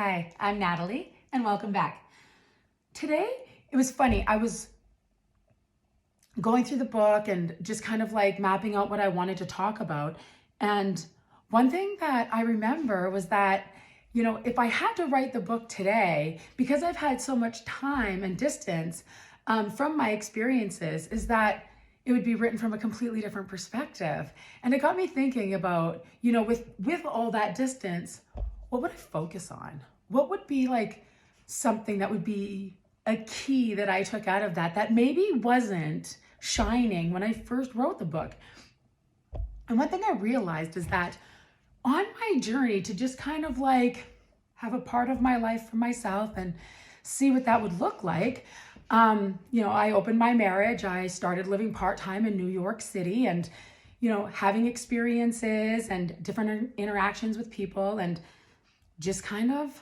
Hi, I'm Natalie, and welcome back. Today, it was funny. I was going through the book and just kind of like mapping out what I wanted to talk about. And one thing that I remember was that, if I had to write the book today, because I've had so much time and distance from my experiences, is that it would be written from a completely different perspective. And it got me thinking about, with all that distance, what would I focus on? What would be like something that would be a key that I took out of that maybe wasn't shining when I first wrote the book? And one thing I realized is that on my journey to just kind of like have a part of my life for myself and see what that would look like, I opened my marriage. I started living part-time in New York City and, having experiences and different interactions with people and just kind of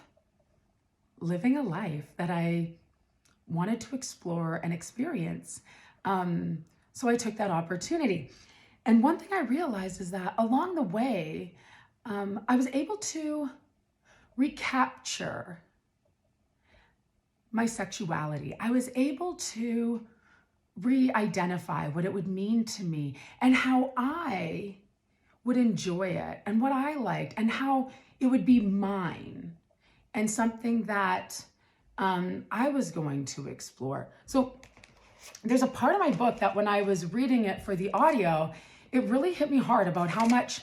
living a life that I wanted to explore and experience. So I took that opportunity. And one thing I realized is that along the way, I was able to recapture my sexuality. I was able to re-identify what it would mean to me and how I would enjoy it and what I liked and how it would be mine and something that I was going to explore. So there's a part of my book that when I was reading it for the audio, it really hit me hard about how much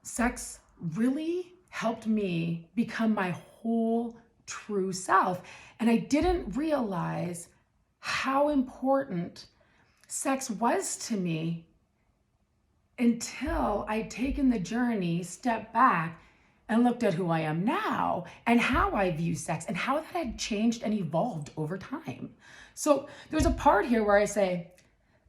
sex really helped me become my whole true self. And I didn't realize how important sex was to me until I'd taken the journey, stepped back, and looked at who I am now and how I view sex and how that had changed and evolved over time. So there's a part here where I say,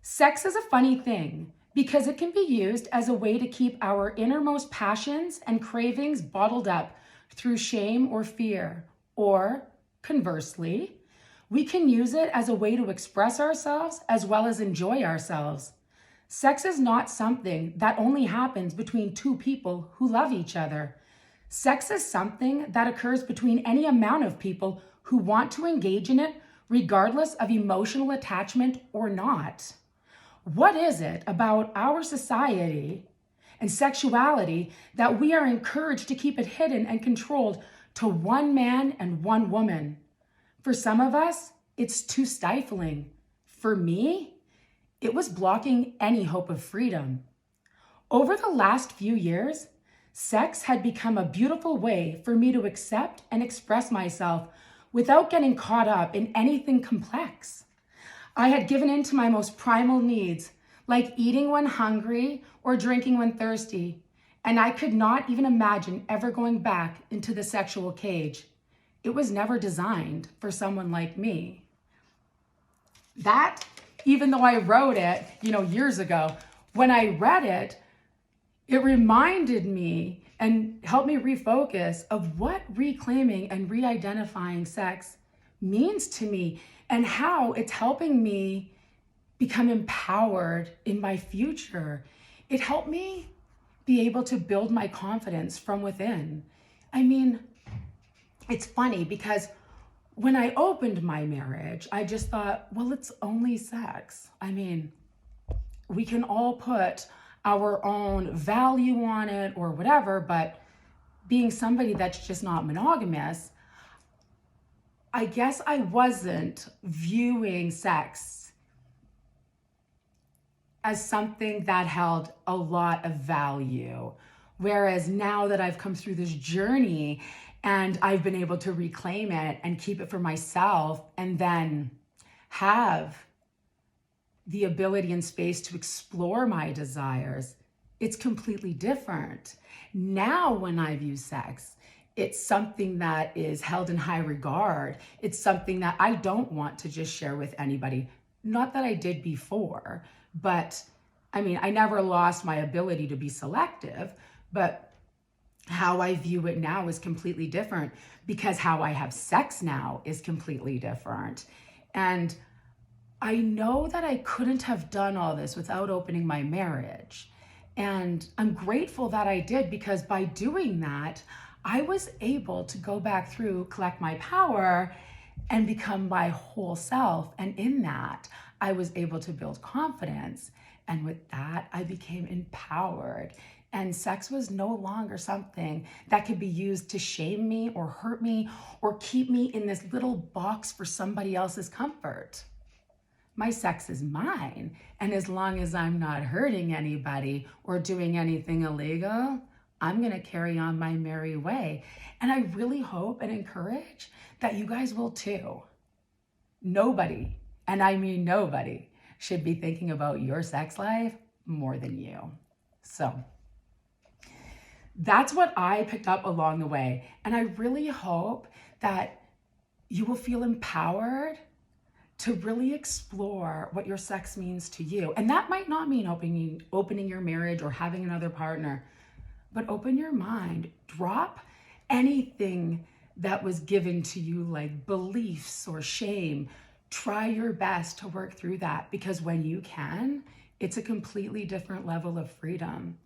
sex is a funny thing because it can be used as a way to keep our innermost passions and cravings bottled up through shame or fear. Or conversely, we can use it as a way to express ourselves as well as enjoy ourselves. Sex is not something that only happens between two people who love each other. Sex is something that occurs between any amount of people who want to engage in it, regardless of emotional attachment or not. What is it about our society and sexuality that we are encouraged to keep it hidden and controlled to one man and one woman? For some of us, it's too stifling. For me, it was blocking any hope of freedom. Over the last few years, sex had become a beautiful way for me to accept and express myself without getting caught up in anything complex. I had given in to my most primal needs, like eating when hungry or drinking when thirsty, and I could not even imagine ever going back into the sexual cage. It was never designed for someone like me. That, even though I wrote it, years ago, when I read it, it reminded me and helped me refocus of what reclaiming and re-identifying sex means to me and how it's helping me become empowered in my future. It helped me be able to build my confidence from within. I mean, it's funny because when I opened my marriage, I just thought, well, it's only sex. I mean, we can all put our own value on it or whatever, but being somebody that's just not monogamous, I guess I wasn't viewing sex as something that held a lot of value. Whereas now that I've come through this journey and I've been able to reclaim it and keep it for myself and then have the ability and space to explore my desires, it's completely different. Now, when I view sex, it's something that is held in high regard. It's something that I don't want to just share with anybody. Not that I did before, but I mean, I never lost my ability to be selective, but how I view it now is completely different because how I have sex now is completely different. And I know that I couldn't have done all this without opening my marriage. And I'm grateful that I did because by doing that, I was able to go back through, collect my power, and become my whole self. And in that, I was able to build confidence. And with that, I became empowered. And sex was no longer something that could be used to shame me or hurt me or keep me in this little box for somebody else's comfort. My sex is mine. And as long as I'm not hurting anybody or doing anything illegal, I'm going to carry on my merry way. And I really hope and encourage that you guys will too. Nobody, and I mean nobody, should be thinking about your sex life more than you. So that's what I picked up along the way. And I really hope that you will feel empowered to really explore what your sex means to you. And that might not mean opening your marriage or having another partner, but open your mind. Drop anything that was given to you, like beliefs or shame. Try your best to work through that, because when you can, it's a completely different level of freedom.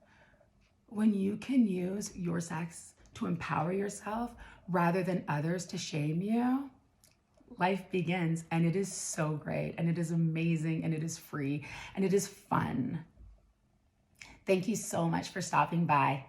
When you can use your sex to empower yourself rather than others to shame you, life begins, and it is so great, and it is amazing, and it is free, and it is fun. Thank you so much for stopping by.